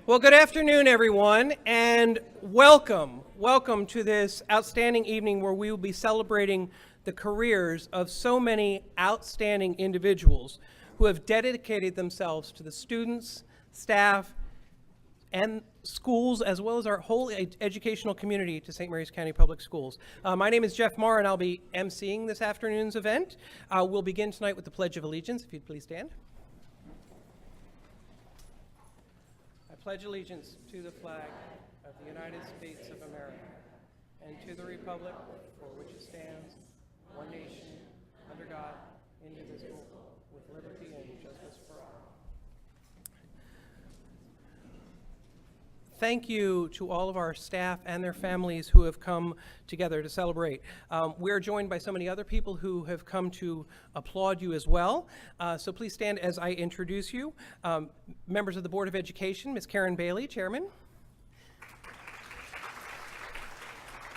Well, good afternoon, everyone, and welcome. Welcome to this outstanding evening where we will be celebrating the careers of so many outstanding individuals who have dedicated themselves to the students, staff, and schools, as well as our whole educational community to St. Mary's County Public Schools. My name is Jeff Marr, and I'll be emceeing this afternoon's event. We'll begin tonight with the Pledge of Allegiance, if you'd please stand. Pledge allegiance to the flag of the United States of America and to the republic for which it stands, one nation, under God, indivisible, with liberty and justice for all. Thank you to all of our staff and their families who have come together to celebrate. We're joined by so many other people who have come to applaud you as well. So please stand as I introduce you. Members of the Board of Education, Ms. Karen Bailey, Chairman.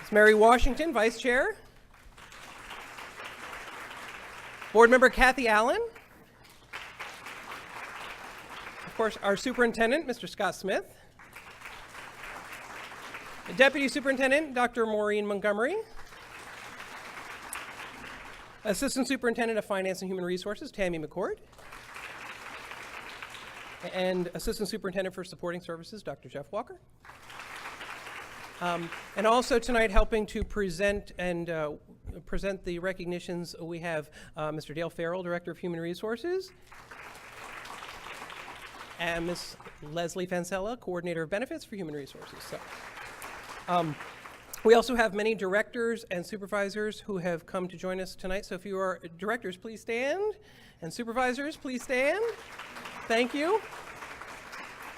Ms. Mary Washington, Vice Chair. Board Member Kathy Allen. Of course, our Superintendent, Mr. Scott Smith. Deputy Superintendent, Dr. Maureen Montgomery. Assistant Superintendent of Finance and Human Resources, Tammy McCord. And Assistant Superintendent for Supporting Services, Dr. Jeff Walker. And also tonight helping to present the recognitions, we have Mr. Dale Farrell, Director of Human Resources, and Ms. Leslie Fancella, Coordinator of Benefits for Human Resources. We also have many directors and supervisors who have come to join us tonight. So if you are directors, please stand. And supervisors, please stand. Thank you.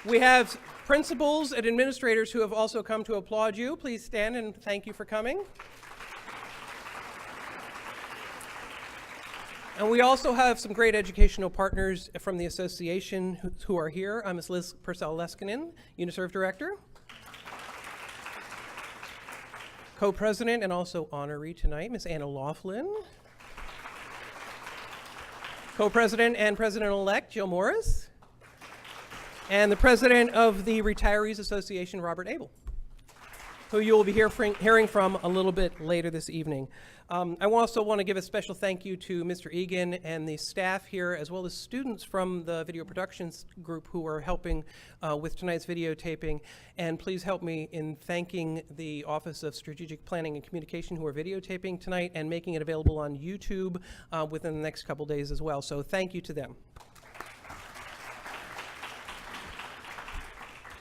We have principals and administrators who have also come to applaud you. Please stand and thank you for coming. And we also have some great educational partners from the association who are here. I'm Ms. Liz Purcell-Leskinen, UNISERV Director. Co-president and also honoree tonight, Ms. Anna Laughlin. Co-president and president-elect, Jill Morris. And the president of the Retirees Association, Robert Abel, who you will be hearing from a little bit later this evening. I also want to give a special thank you to Mr. Egan and the staff here, as well as students from the video productions group who are helping with tonight's videotaping. And please help me in thanking the Office of Strategic Planning and Communication who are videotaping tonight and making it available on YouTube within the next couple days as well. So thank you to them.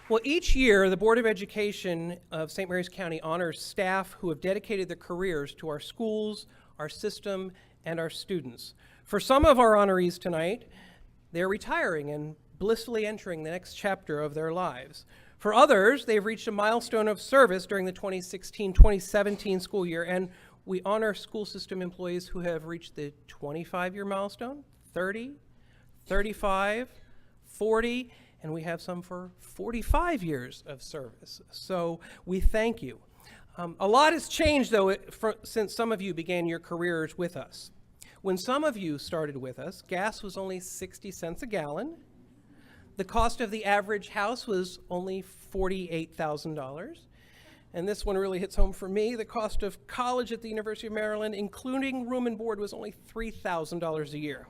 Well, each year, the Board of Education of St. Mary's County honors staff who have dedicated their careers to our schools, our system, and our students. For some of our honorees tonight, they're retiring and blissfully entering the next chapter of their lives. For others, they've reached a milestone of service during the 2016-2017 school year, and we honor school system employees who have reached the 25-year milestone, 30, 35, 40, and we have some for 45 years of service. So we thank you. A lot has changed, though, since some of you began your careers with us. When some of you started with us, gas was only 60 cents a gallon. The cost of the average house was only $48,000. And this one really hits home for me. The cost of college at the University of Maryland, including room and board, was only $3,000 a year.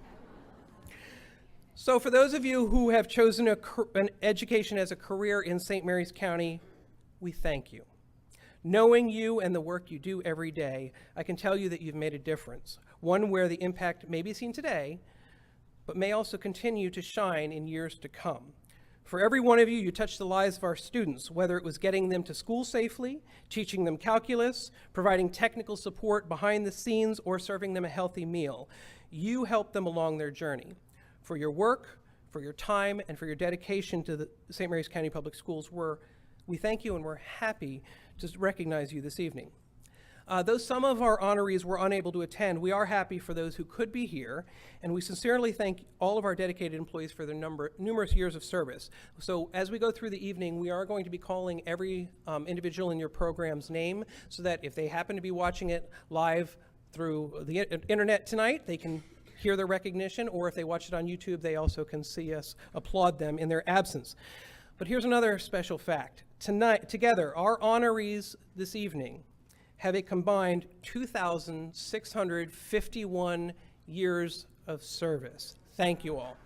So for those of you who have chosen an education as a career in St. Mary's County, we thank you. Knowing you and the work you do every day, I can tell you that you've made a difference, one where the impact may be seen today, but may also continue to shine in years to come. For every one of you, you touched the lives of our students, whether it was getting them to school safely, teaching them calculus, providing technical support behind the scenes, or serving them a healthy meal. You helped them along their journey. For your work, for your time, and for your dedication to the St. Mary's County Public Schools, we thank you and we're happy to recognize you this evening. Though some of our honorees were unable to attend, we are happy for those who could be here, and we sincerely thank all of our dedicated employees for their numerous years of service. So as we go through the evening, we are going to be calling every individual in your program's name so that if they happen to be watching it live through the internet tonight, they can hear their recognition, or if they watch it on YouTube, they also can see us applaud them in their absence. But here's another special fact. Tonight, together, our honorees this evening have a combined 2,651 years of service. Thank you all.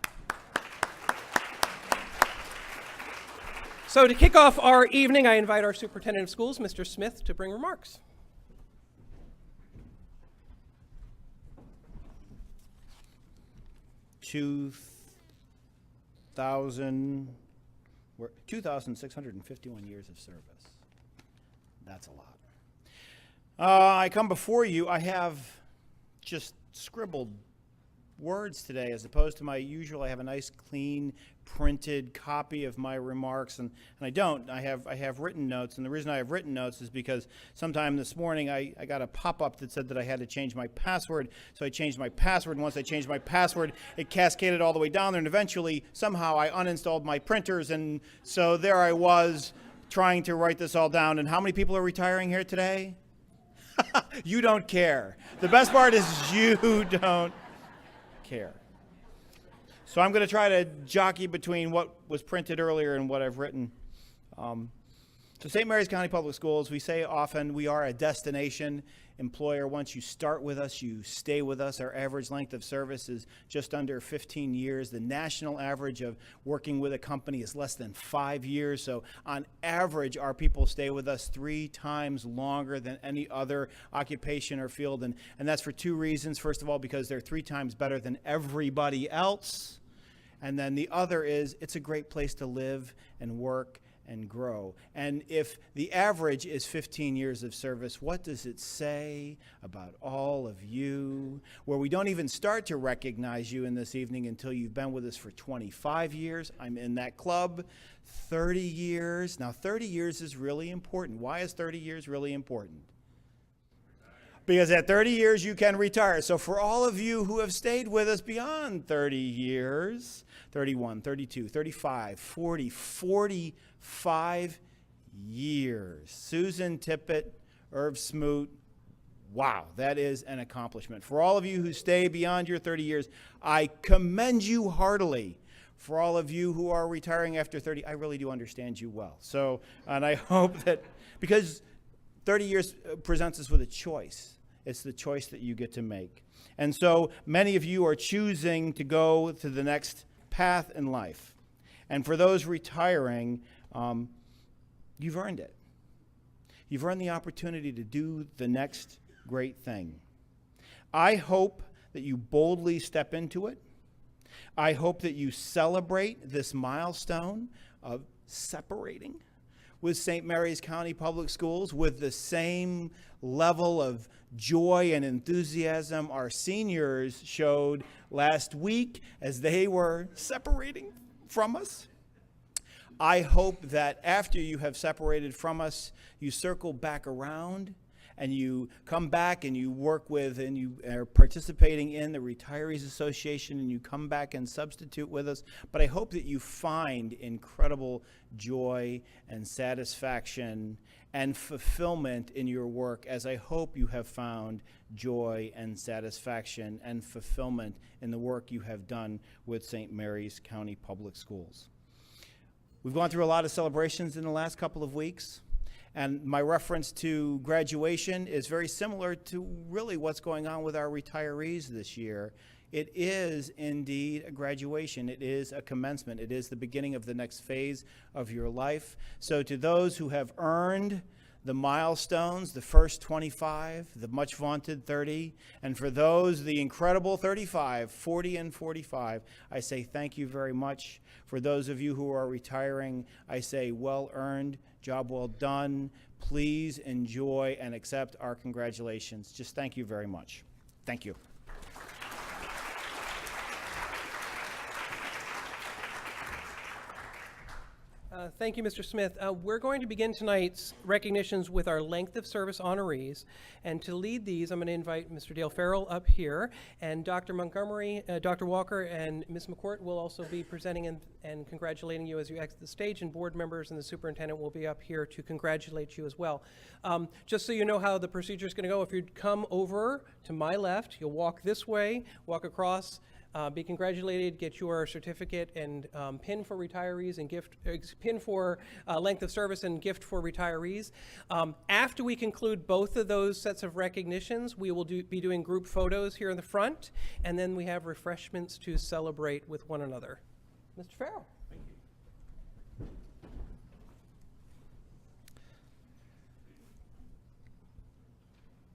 So to kick off our evening, I invite our Superintendent of Schools, Mr. Smith, to bring remarks. 2,651 years of service. That's a lot. I come before you, I have just scribbled words today as opposed to my usual. I have a nice clean printed copy of my remarks, and I don't. I have written notes, and the reason I have written notes is because sometime this morning I got a pop-up that said that I had to change my password, so I changed my password, and once I changed my password, it cascaded all the way down there, and eventually, somehow, I uninstalled my printers, and so there I was trying to write this all down. And how many people are retiring here today? You don't care. The best part is you don't care. So I'm going to try to jockey between what was printed earlier and what I've written. So St. Mary's County Public Schools, we say often we are a destination employer. Once you start with us, you stay with us. Our average length of service is just under 15 years. The national average of working with a company is less than 5 years. So on average, our people stay with us 3 times longer than any other occupation or field. And that's for 2 reasons. First of all, because they're 3 times better than everybody else. And then the other is it's a great place to live and work and grow. And if the average is 15 years of service, what does it say about all of you? Where we don't even start to recognize you in this evening until you've been with us for 25 years. I'm in that club. 30 years. Now, 30 years is really important. Why is 30 years really important? Because at 30 years, you can retire. So for all of you who have stayed with us beyond 30 years, 31, 32, 35, 40, 45 years. Susan Tippett, Irv Smoot, wow, that is an accomplishment. For all of you who stay beyond your 30 years, I commend you heartily. For all of you who are retiring after 30, I really do understand you well. So, and I hope that, because 30 years presents us with a choice. It's the choice that you get to make. And so many of you are choosing to go to the next path in life. And for those retiring, you've earned it. You've earned the opportunity to do the next great thing. I hope that you boldly step into it. I hope that you celebrate this milestone of separating with St. Mary's County Public Schools with the same level of joy and enthusiasm our seniors showed last week as they were separating from us. I hope that after you have separated from us, you circle back around and you come back and you work with and you are participating in the Retirees Association and you come back and substitute with us. But I hope that you find incredible joy and satisfaction and fulfillment in your work, as I hope you have found joy and satisfaction and fulfillment in the work you have done with St. Mary's County Public Schools. We've gone through a lot of celebrations in the last couple of weeks. And my reference to graduation is very similar to really what's going on with our retirees this year. It is indeed a graduation. It is a commencement. It is the beginning of the next phase of your life. So to those who have earned the milestones, the first 25, the much vaunted 30, and for those, the incredible 35, 40, and 45, I say thank you very much. For those of you who are retiring, I say well earned, job well done. Please enjoy and accept our congratulations. Just thank you very much. Thank you. Thank you, Mr. Smith. We're going to begin tonight's recognitions with our length of service honorees. And to lead these, I'm going to invite Mr. Dale Farrell up here. And Dr. Montgomery, Dr. Walker, and Ms. McCourt will also be presenting and congratulating you as you exit the stage. And board members and the superintendent will be up here to congratulate you as well. Just so you know how the procedure is going to go, if you'd come over to my left, you'll walk this way, walk across be congratulated, get your certificate and pin for retirees and pin for length of service and gift for retirees. After we conclude both of those sets of recognitions, we will be doing group photos here in the front, and then we have refreshments to celebrate with one another. Mr. Farrell.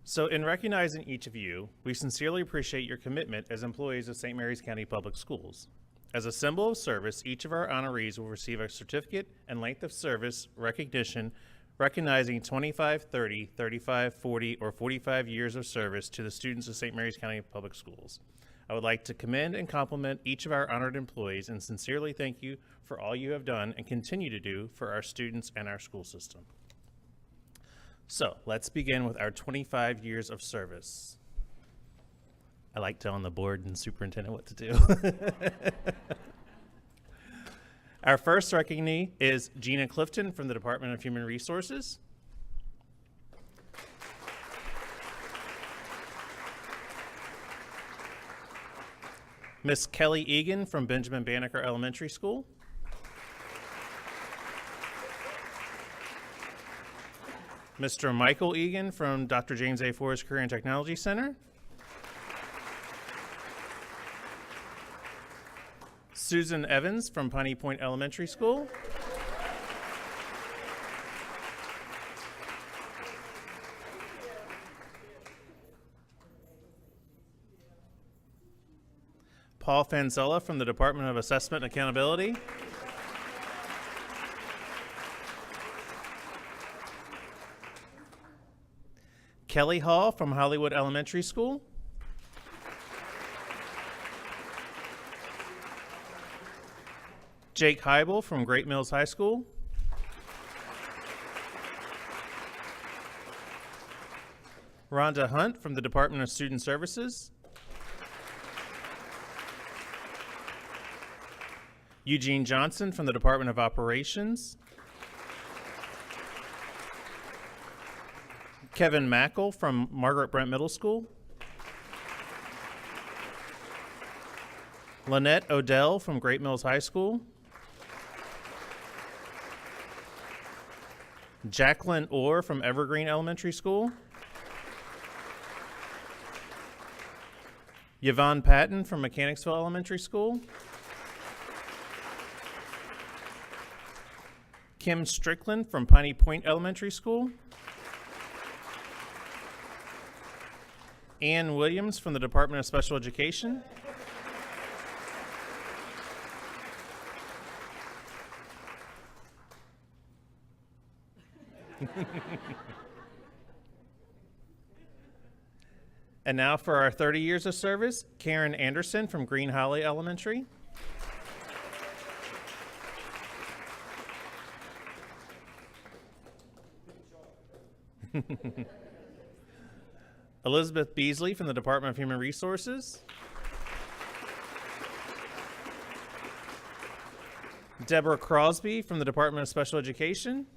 So in recognizing each of you, we sincerely appreciate your commitment as employees of St. Mary's County Public Schools. As a symbol of service, each of our honorees will receive a certificate and length of service recognition recognizing 25, 30, 35, 40, or 45 years of service to the students of St. Mary's County Public Schools. I would like to commend and compliment each of our honored employees and sincerely thank you for all you have done and continue to do for our students and our school system. So let's begin with our 25 years of service. I like telling the board and superintendent what to do. Our first recognee is Gina Clifton from the Department of Human Resources. Miss Kelly Egan from Benjamin Banneker Elementary School. Mr. Michael Egan from Dr. James A. Forrest Career and Technology Center. Susan Evans from Piney Point Elementary School. Paul Fanzella from the Department of Assessment and Accountability. Kelly Hall from Hollywood Elementary School. Jake Heibel from Great Mills High School. Rhonda Hunt from the Department of Student Services. Eugene Johnson from the Department of Operations. Kevin Mackle from Margaret Brent Middle School. Lynette Odell from Great Mills High School. Jacqueline Orr from Evergreen Elementary School. Yvonne Patton from Mechanicsville Elementary School. Kim Strickland from Piney Point Elementary School. Ann Williams from the Department of Special Education. And now for our 30 years of service, Karen Anderson from Green Holly Elementary. Elizabeth Beasley from the Department of Human Resources. Deborah Crosby from the Department of Special Education.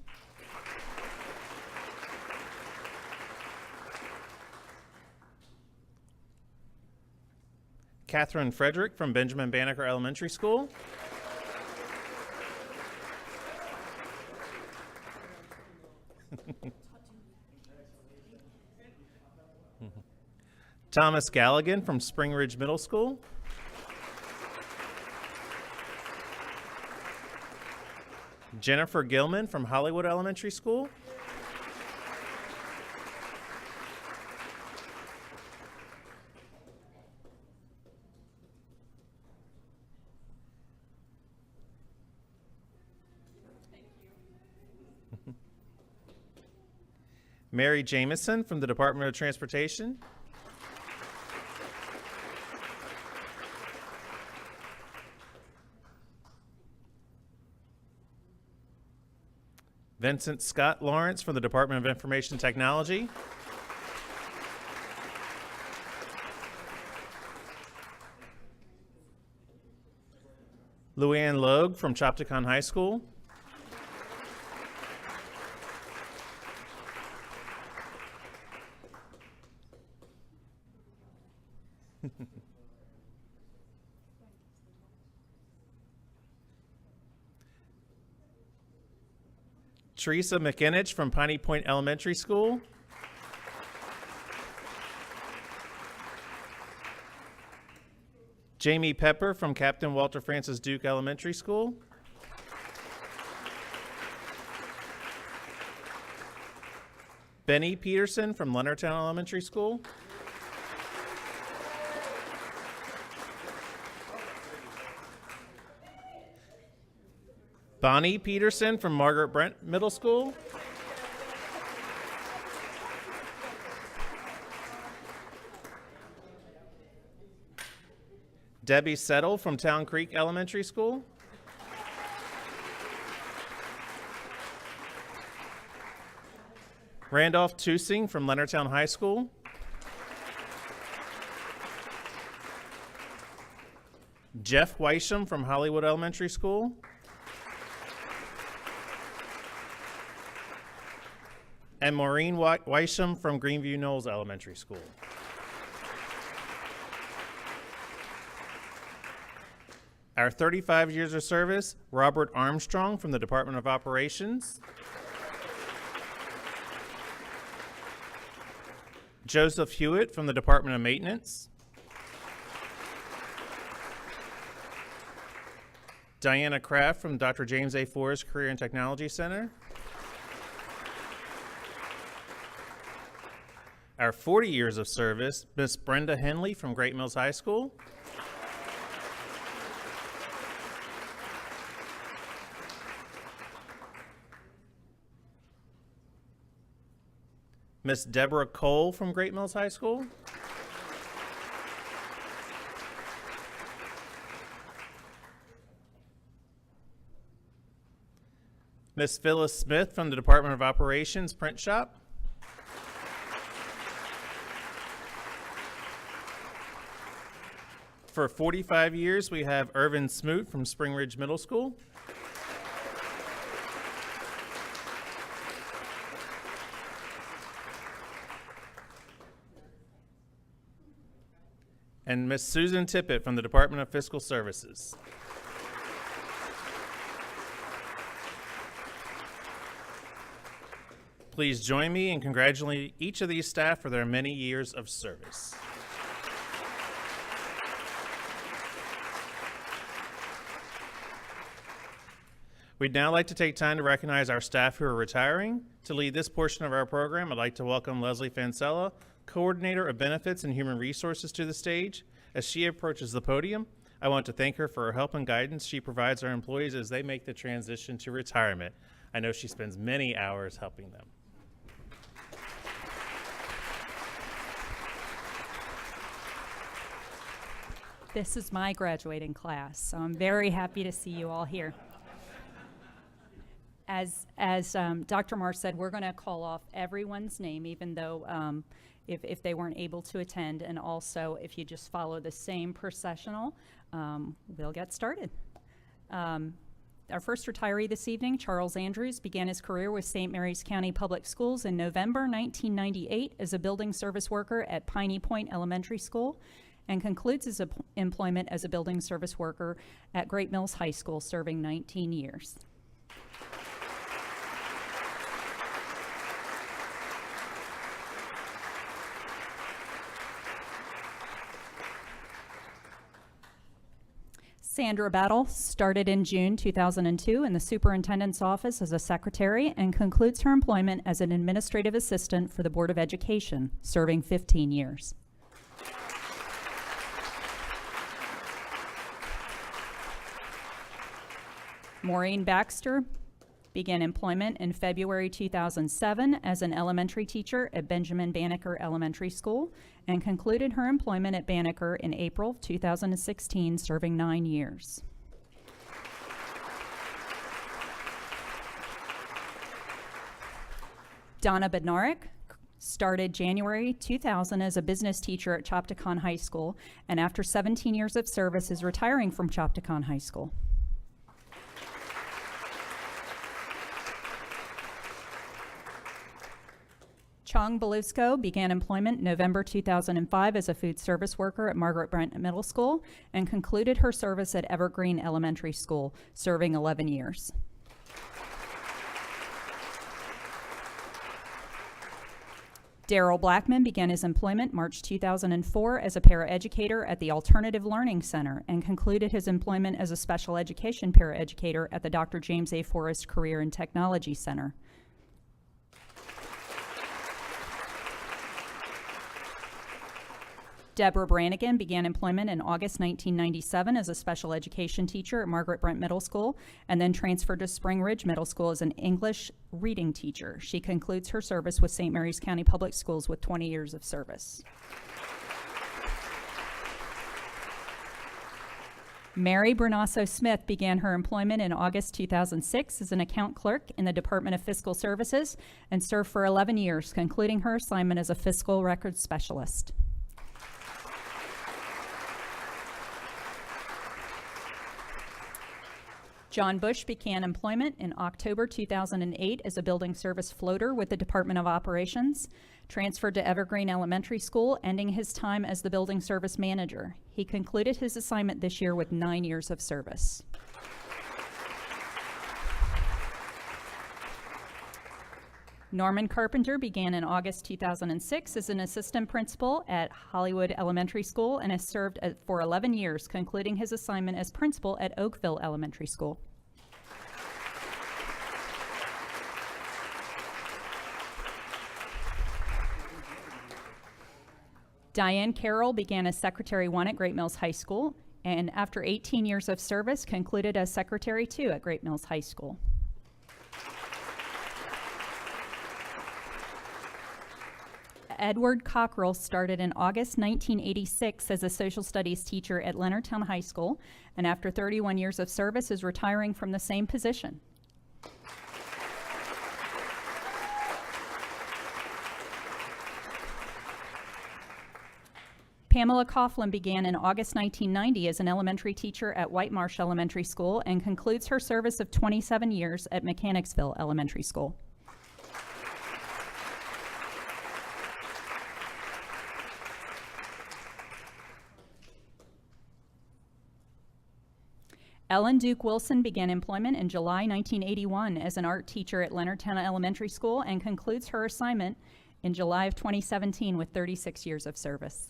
Catherine Frederick from Benjamin Banneker Elementary School. Thomas Galligan from Spring Ridge Middle School. Jennifer Gilman from Hollywood Elementary School. Mary Jameson from the Department of Transportation. Vincent Scott Lawrence from the Department of Information Technology. Luann Logue from Chopticon High School. Teresa McInich from Piney Point Elementary School. Jamie Pepper from Captain Walter Francis Duke Elementary School. Benny Peterson from Leonardtown Elementary School. Bonnie Peterson from Margaret Brent Middle School. Debbie Settle from Town Creek Elementary School. Randolph Tusing from Leonardtown High School. Jeff Weisham from Hollywood Elementary School. And Maureen Weisham from Greenview Knolls Elementary School. Our 35 years of service, Robert Armstrong from the Department of Operations. Joseph Hewitt from the Department of Maintenance. Diana Kraft from Dr. James A. Forrest Career and Technology Center. Our 40 years of service, Miss Brenda Henley from Great Mills High School. Miss Deborah Cole from Great Mills High School. Miss Phyllis Smith from the Department of Operations Print Shop. For 45 years, we have Irvin Smoot from Spring Ridge Middle School. And Miss Susan Tippett from the Department of Fiscal Services. Please join me in congratulating each of these staff for their many years of service. We'd now like to take time to recognize our staff who are retiring. To lead this portion of our program, I'd like to welcome Leslie Fancella, Coordinator of Benefits and Human Resources, to the stage. As she approaches the podium, I want to thank her for her help and guidance she provides our employees as they make the transition to retirement. I know she spends many hours helping them. This is my graduating class, so I'm very happy to see you all here. As Dr. Marr said, we're going to call off everyone's name, even though if they weren't able to attend, and also if you just follow the same processional, we'll get started. Our first retiree this evening, Charles Andrews, began his career with St. Mary's County Public Schools in November 1998 as a building service worker at Piney Point Elementary School, and concludes his employment as a building service worker at Great Mills High School, serving 19 years. Sandra Battle started in June 2002 in the superintendent's office as a secretary and concludes her employment as an administrative assistant for the Board of Education, serving 15 years. Maureen Baxter began employment in February 2007 as an elementary teacher at Benjamin Banneker Elementary School and concluded her employment at Banneker in April 2016, serving 9 years. Donna Bednarik started January 2000 as a business teacher at Chopticon High School, and after 17 years of service is retiring from Chopticon High School. Chong Belusco began employment in November 2005 as a food service worker at Margaret Brent Middle School and concluded her service at Evergreen Elementary School, serving 11 years. Daryl Blackman began his employment March 2004 as a paraeducator at the Alternative Learning Center and concluded his employment as a special education paraeducator at the Dr. James A. Forrest Career and Technology Center. Deborah Brannigan began employment in August 1997 as a special education teacher at Margaret Brent Middle School and then transferred to Spring Ridge Middle School as an English reading teacher. She concludes her service with St. Mary's County Public Schools with 20 years of service. Mary Bernasso Smith began her employment in August 2006 as an account clerk in the Department of Fiscal Services and served for 11 years, concluding her assignment as a fiscal records specialist. John Bush began employment in October 2008 as a building service floater with the Department of Operations, transferred to Evergreen Elementary School, ending his time as the building service manager. He concluded his assignment this year with 9 years of service. Norman Carpenter began in August 2006 as an assistant principal at Hollywood Elementary School and has served for 11 years, concluding his assignment as principal at Oakville Elementary School. Diane Carroll began as Secretary 1 at Great Mills High School and after 18 years of service concluded as Secretary 2 at Great Mills High School. Edward Cockrell started in August 1986 as a social studies teacher at Leonardtown High School, and after 31 years of service is retiring from the same position. Pamela Coughlin began in August 1990 as an elementary teacher at White Marsh Elementary School and concludes her service of 27 years at Mechanicsville Elementary School. Ellen Duke Wilson began employment in July 1981 as an art teacher at Leonardtown Elementary School and concludes her assignment in July of 2017 with 36 years of service.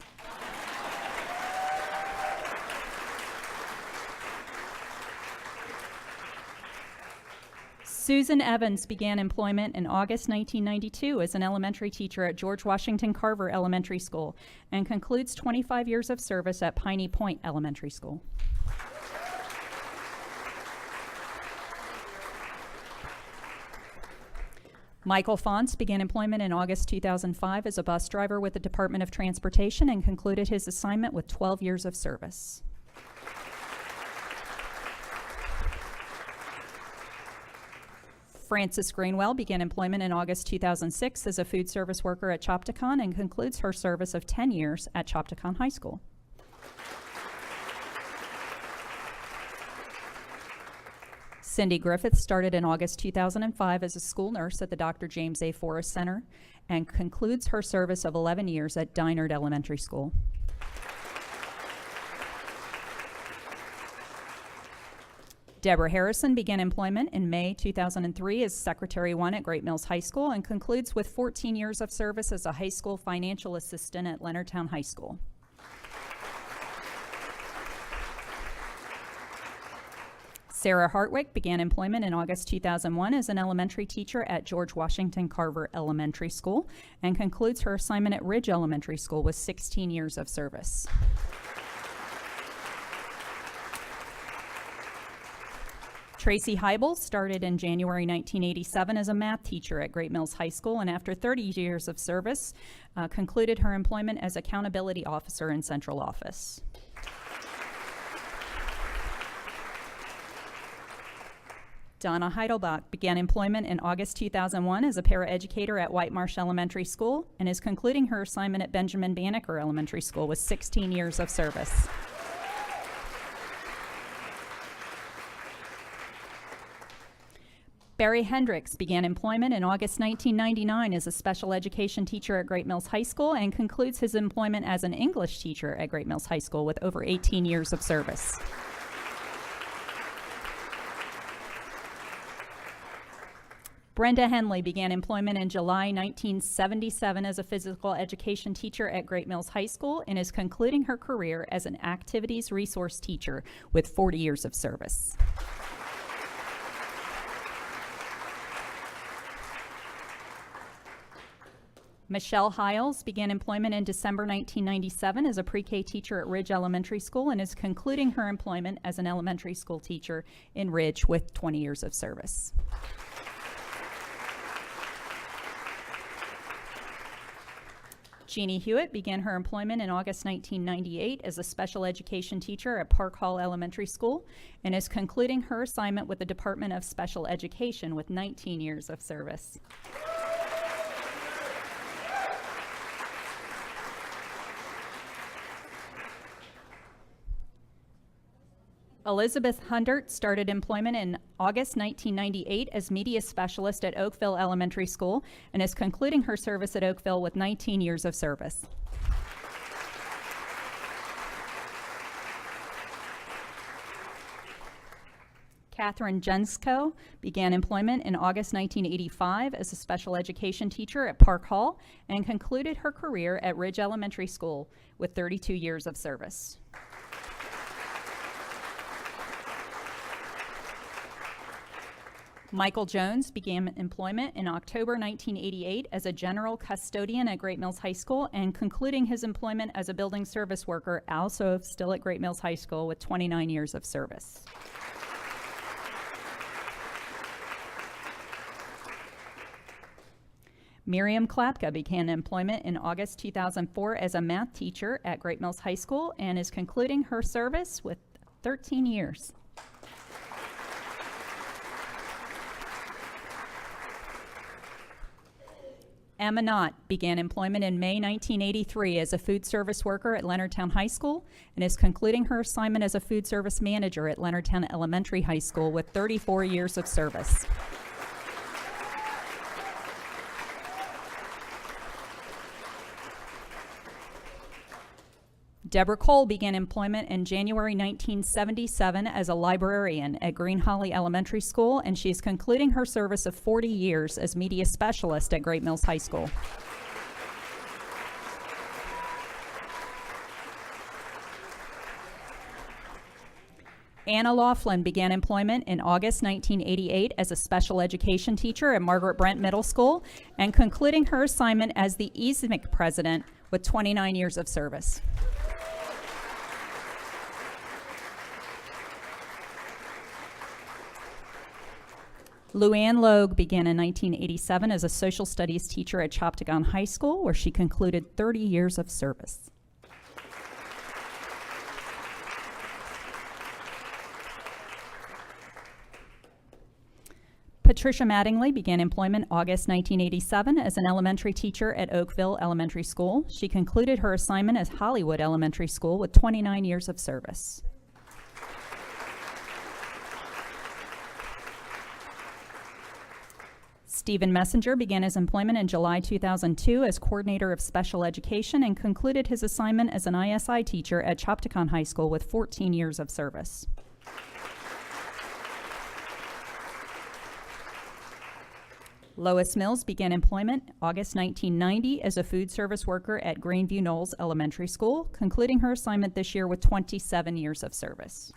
Susan Evans began employment in August 1992 as an elementary teacher at George Washington Carver Elementary School and concludes 25 years of service at Piney Point Elementary School. Michael Fonts began employment in August 2005 as a bus driver with the Department of Transportation and concluded his assignment with 12 years of service. Frances Greenwell began employment in August 2006 as a food service worker at Chopticon and concludes her service of 10 years at Chopticon High School. Cindy Griffith started in August 2005 as a school nurse at the Dr. James A. Forrest Center and concludes her service of 11 years at Dinard Elementary School. Deborah Harrison began employment in May 2003 as Secretary 1 at Great Mills High School and concludes with 14 years of service as a high school financial assistant at Leonardtown High School. Sarah Hartwick began employment in August 2001 as an elementary teacher at George Washington Carver Elementary School and concludes her assignment at Ridge Elementary School with 16 years of service. Tracy Heibel started in January 1987 as a math teacher at Great Mills High School and after 30 years of service concluded her employment as accountability officer in central office. Donna Heidelbach began employment in August 2001 as a paraeducator at White Marsh Elementary School and is concluding her assignment at Benjamin Banneker Elementary School with 16 years of service. Barry Hendricks began employment in August 1999 as a special education teacher at Great Mills High School and concludes his employment as an English teacher at Great Mills High School with over 18 years of service. Brenda Henley began employment in July 1977 as a physical education teacher at Great Mills High School and is concluding her career as an activities resource teacher with 40 years of service. Michelle Hiles began employment in December 1997 as a pre-K teacher at Ridge Elementary School and is concluding her employment as an elementary school teacher in Ridge with 20 years of service. Jeannie Hewitt began her employment in August 1998 as a special education teacher at Park Hall Elementary School and is concluding her assignment with the Department of Special Education with 19 years of service. Elizabeth Hundert started employment in August 1998 as media specialist at Oakville Elementary School and is concluding her service at Oakville with 19 years of service. Catherine Jensko began employment in August 1985 as a special education teacher at Park Hall and concluded her career at Ridge Elementary School with 32 years of service. Michael Jones began employment in October 1988 as a general custodian at Great Mills High School and concluding his employment as a building service worker, also still at Great Mills High School with 29 years of service. Miriam Klapka began employment in August 2004 as a math teacher at Great Mills High School and is concluding her service with 13 years. Emma Knott began employment in May 1983 as a food service worker at Leonardtown High School and is concluding her assignment as a food service manager at Leonardtown Elementary High School with 34 years of service. Deborah Cole began employment in January 1977 as a librarian at Green Holly Elementary School, and she is concluding her service of 40 years as media specialist at Great Mills High School. Anna Laughlin began employment in August 1988 as a special education teacher at Margaret Brent Middle School and concluding her assignment as the ESMIC president with 29 years of service. Luann Logue began in 1987 as a social studies teacher at Choptagon High School, where she concluded 30 years of service. Patricia Mattingly began employment August 1987 as an elementary teacher at Oakville Elementary School. She concluded her assignment as Hollywood Elementary School with 29 years of service. Stephen Messenger began his employment in July 2002 as coordinator of special education and concluded his assignment as an ISI teacher at Choptagon High School with 14 years of service. Lois Mills began employment August 1990 as a food service worker at Greenview Knolls Elementary School, concluding her assignment this year with 27 years of service.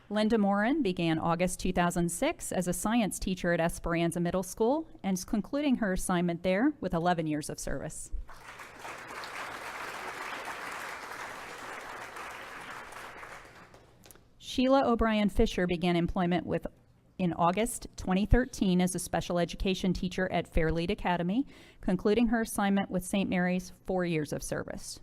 Linda Morin began August 2006 as a science teacher at Esperanza Middle School and is concluding her assignment there with 11 years of service. Sheila O'Brien Fisher began employment in August 2013 as a special education teacher at Fairlead Academy, concluding her assignment with St. Mary's 4 years of service.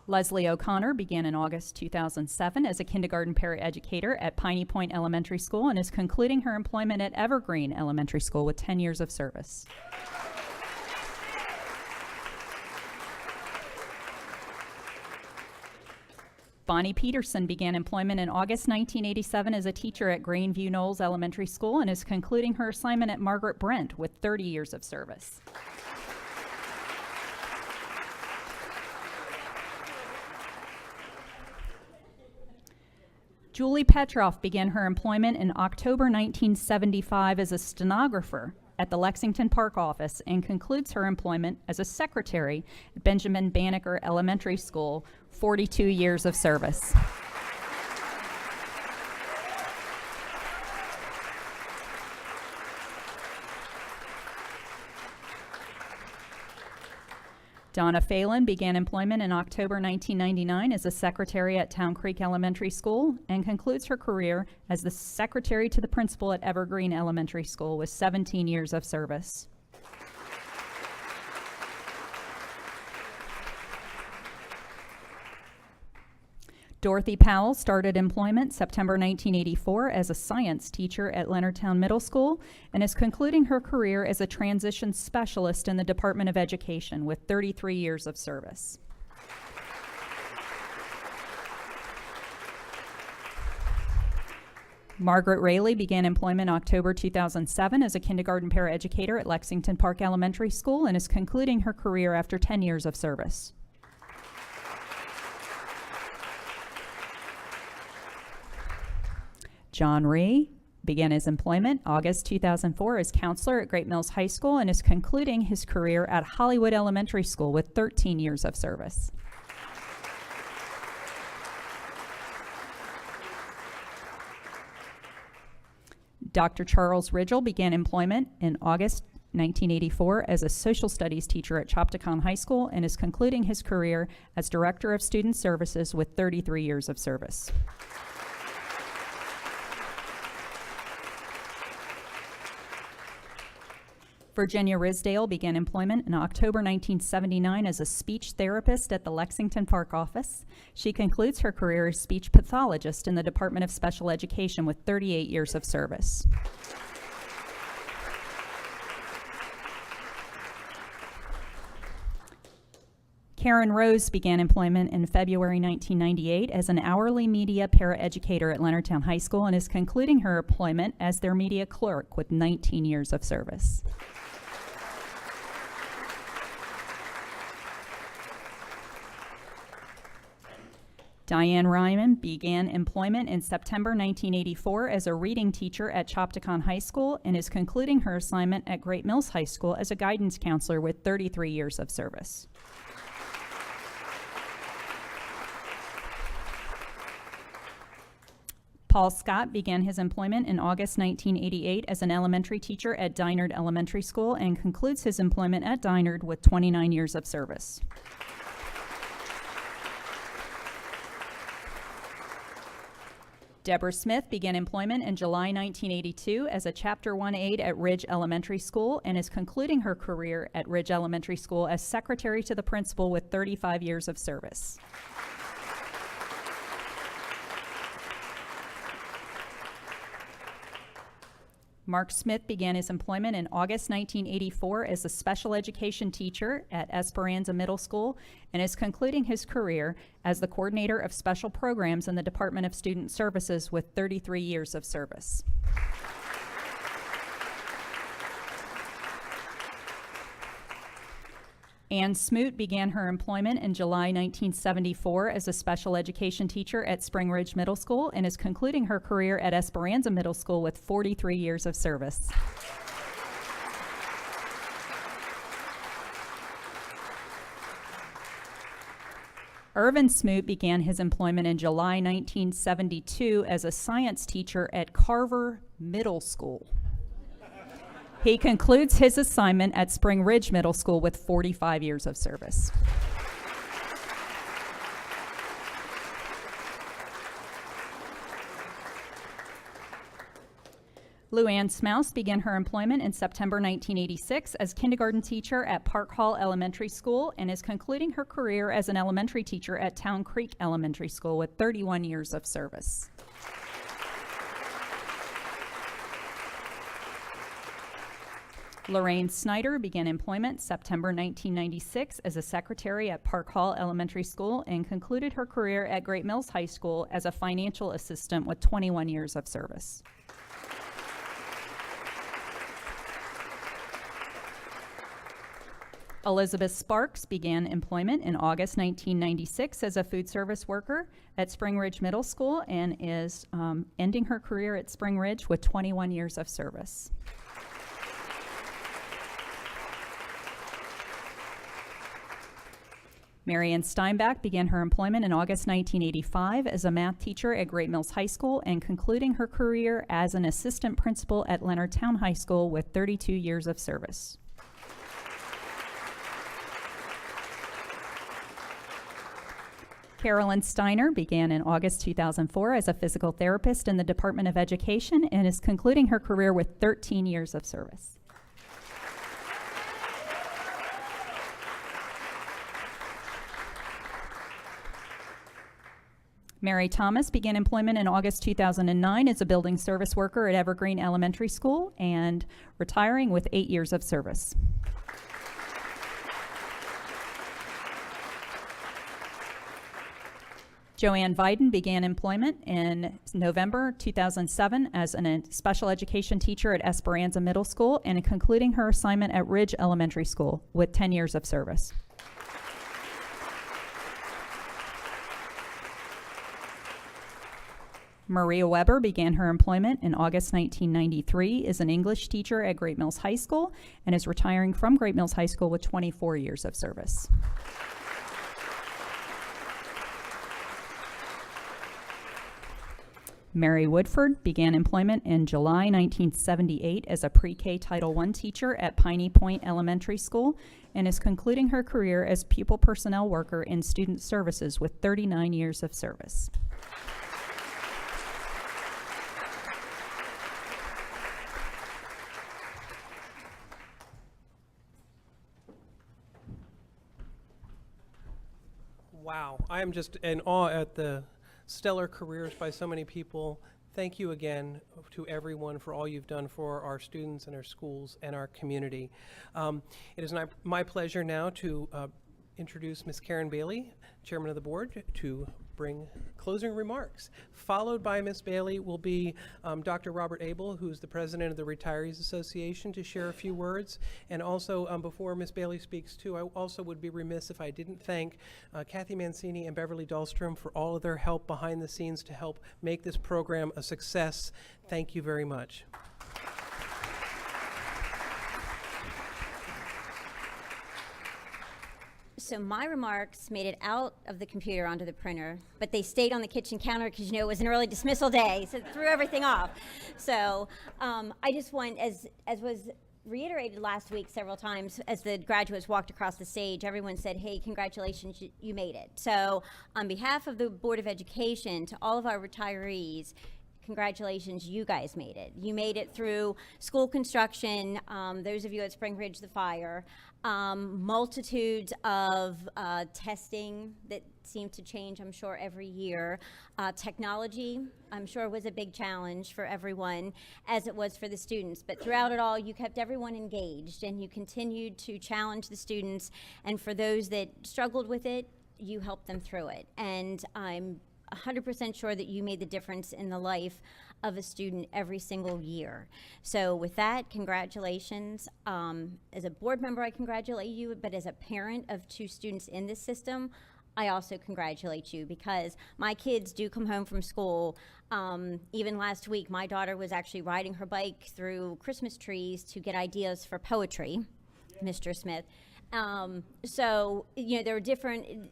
Leslie O'Connor began in August 2007 as a kindergarten paraeducator at Piney Point Elementary School and is concluding her employment at Evergreen Elementary School with 10 years of service. Bonnie Peterson began employment in August 1987 as a teacher at Greenview Knolls Elementary School and is concluding her assignment at Margaret Brent with 30 years of service. Julie Petroff began her employment in October 1975 as a stenographer at the Lexington Park office and concludes her employment as a secretary at Benjamin Banneker Elementary School, 42 years of service. Donna Phelan began employment in October 1999 as a secretary at Town Creek Elementary School and concludes her career as the secretary to the principal at Evergreen Elementary School with 17 years of service. Dorothy Powell started employment September 1984 as a science teacher at Leonardtown Middle School and is concluding her career as a transition specialist in the Department of Education with 33 years of service. Margaret Rayleigh began employment October 2007 as a kindergarten paraeducator at Lexington Park Elementary School and is concluding her career after 10 years of service. John Rhee began his employment August 2004 as counselor at Great Mills High School and is concluding his career at Hollywood Elementary School with 13 years of service. Dr. Charles Ridgel began employment in August 1984 as a social studies teacher at Chopticon High School and is concluding his career as director of student services with 33 years of service. Virginia Risdale began employment in October 1979 as a speech therapist at the Lexington Park office. She concludes her career as speech pathologist in the Department of Special Education with 38 years of service. Karen Rose began employment in February 1998 as an hourly media paraeducator at Leonardtown High School and is concluding her employment as their media clerk with 19 years of service. Diane Ryman began employment in September 1984 as a reading teacher at Chopticon High School and is concluding her assignment at Great Mills High School as a guidance counselor with 33 years of service. Paul Scott began his employment in August 1988 as an elementary teacher at Dinard Elementary School and concludes his employment at Dinard with 29 years of service. Deborah Smith began employment in July 1982 as a Chapter 1 aide at Ridge Elementary School and is concluding her career at Ridge Elementary School as secretary to the principal with 35 years of service. Mark Smith began his employment in August 1984 as a special education teacher at Esperanza Middle School and is concluding his career as the coordinator of special programs in the Department of Student Services with 33 years of service. Ann Smoot began her employment in July 1974 as a special education teacher at Spring Ridge Middle School and is concluding her career at Esperanza Middle School with 43 years of service. Irvin Smoot began his employment in July 1972 as a science teacher at Carver Middle School. He concludes his assignment at Spring Ridge Middle School with 45 years of service. Luann Smouse began her employment in September 1986 as kindergarten teacher at Park Hall Elementary School and is concluding her career as an elementary teacher at Town Creek Elementary School with 31 years of service. Lorraine Snyder began employment September 1996 as a secretary at Park Hall Elementary School and concluded her career at Great Mills High School as a financial assistant with 21 years of service. Elizabeth Sparks began employment in August 1996 as a food service worker at Spring Ridge Middle School and is ending her career at Spring Ridge with 21 years of service. Marianne Steinbach began her employment in August 1985 as a math teacher at Great Mills High School and concluding her career as an assistant principal at Leonardtown High School with 32 years of service. Carolyn Steiner began in August 2004 as a physical therapist in the Department of Education and is concluding her career with 13 years of service. Mary Thomas began employment in August 2009 as a building service worker at Evergreen Elementary School and retiring with 8 years of service. Joanne Viden began employment in November 2007 as a special education teacher at Esperanza Middle School and concluding her assignment at Ridge Elementary School with 10 years of service. Maria Weber began her employment in August 1993 as an English teacher at Great Mills High School and is retiring from Great Mills High School with 24 years of service. Mary Woodford began employment in July 1978 as a pre-K Title I teacher at Piney Point Elementary School and is concluding her career as pupil personnel worker in student services with 39 years of service. Wow, I am just in awe at the stellar careers by so many people. Thank you again to everyone for all you've done for our students and our schools and our community. It is my pleasure now to introduce Ms. Karen Bailey, Chairman of the Board, to bring closing remarks. Followed by Ms. Bailey will be Dr. Robert Abel, who's the President of the Retirees Association, to share a few words. And also, before Ms. Bailey speaks too, I also would be remiss if I didn't thank Kathy Mancini and Beverly Dahlstrom for all of their help behind the scenes to help make this program a success. Thank you very much. So my remarks made it out of the computer onto the printer, but they stayed on the kitchen counter because, you know, it was an early dismissal day, so it threw everything off. So I just want, as was reiterated last week several times, as the graduates walked across the stage, everyone said, hey, congratulations, you made it. So on behalf of the Board of Education, to all of our retirees, congratulations, you guys made it. You made it through school construction, those of you at Spring Ridge, the fire, multitudes of testing that seemed to change, I'm sure, every year. Technology, I'm sure, was a big challenge for everyone, as it was for the students. But throughout it all, you kept everyone engaged, and you continued to challenge the students. And for those that struggled with it, you helped them through it. And I'm 100% sure that you made the difference in the life of a student every single year. So with that, congratulations. As a board member, I congratulate you, but as a parent of 2 students in this system, I also congratulate you, because my kids do come home from school. Even last week, my daughter was actually riding her bike through Christmas trees to get ideas for poetry, Mr. Smith. So, you know, there are different,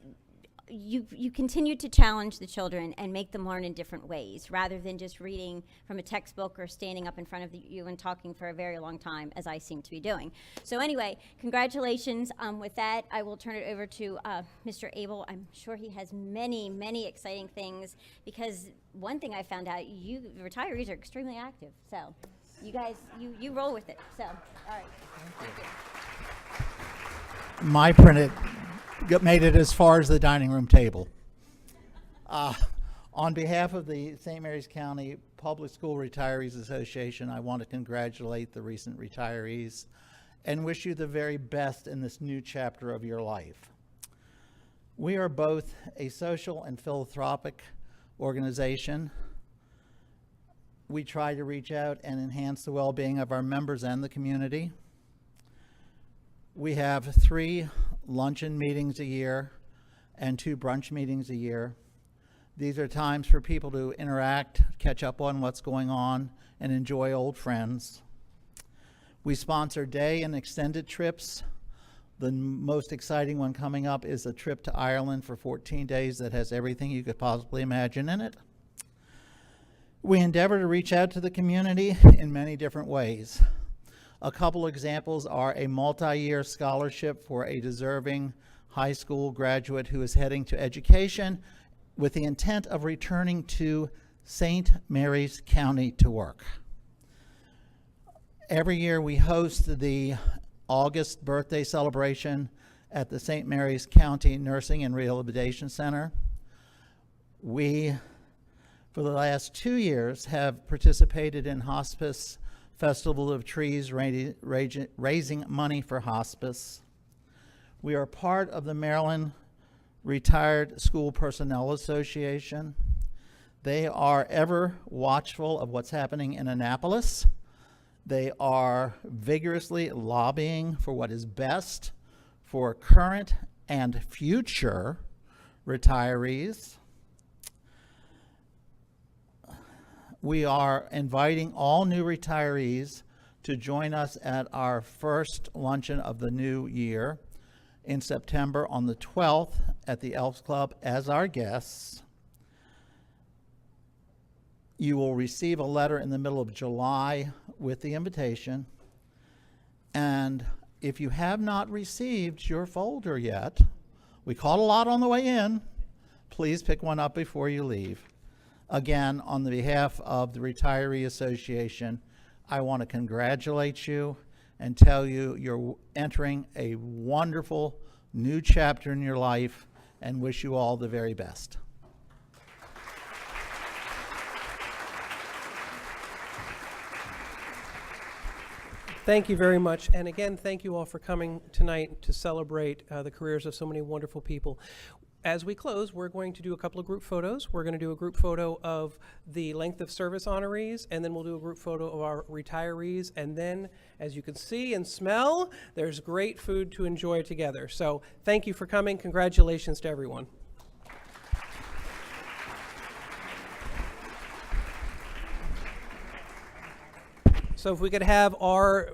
you continue to challenge the children and make them learn in different ways, rather than just reading from a textbook or standing up in front of you and talking for a very long time, as I seem to be doing. So anyway, congratulations. With that, I will turn it over to Mr. Abel. I'm sure he has many, many exciting things, because one thing I found out, you retirees are extremely active. So you guys, you roll with it. So, all right. Thank you. My printed made it as far as the dining room table. On behalf of the St. Mary's County Public School Retirees Association, I want to congratulate the recent retirees and wish you the very best in this new chapter of your life. We are both a social and philanthropic organization. We try to reach out and enhance the well-being of our members and the community. We have 3 luncheon meetings a year and 2 brunch meetings a year. These are times for people to interact, catch up on what's going on, and enjoy old friends. We sponsor day and extended trips. The most exciting one coming up is a trip to Ireland for 14 days that has everything you could possibly imagine in it. We endeavor to reach out to the community in many different ways. A couple examples are a multi-year scholarship for a deserving high school graduate who is heading to education with the intent of returning to St. Mary's County to work. Every year we host the August birthday celebration at the St. Mary's County Nursing and Rehabilitation Center. We, for the last 2 years, have participated in Hospice Festival of Trees, raising money for hospice. We are part of the Maryland Retired School Personnel Association. They are ever watchful of what's happening in Annapolis. They are vigorously lobbying for what is best for current and future retirees. We are inviting all new retirees to join us at our first luncheon of the new year in September on the 12th at the Elks Club as our guests. You will receive a letter in the middle of July with the invitation. And if you have not received your folder yet, we caught a lot on the way in, please pick one up before you leave. Again, on the behalf of the Retiree Association, I want to congratulate you and tell you you're entering a wonderful new chapter in your life and wish you all the very best. Thank you very much. And again, thank you all for coming tonight to celebrate the careers of so many wonderful people. As we close, we're going to do a couple of group photos. We're going to do a group photo of the length of service honorees, and then we'll do a group photo of our retirees. And then, as you can see and smell, there's great food to enjoy together. So thank you for coming. Congratulations to everyone. So if we could have our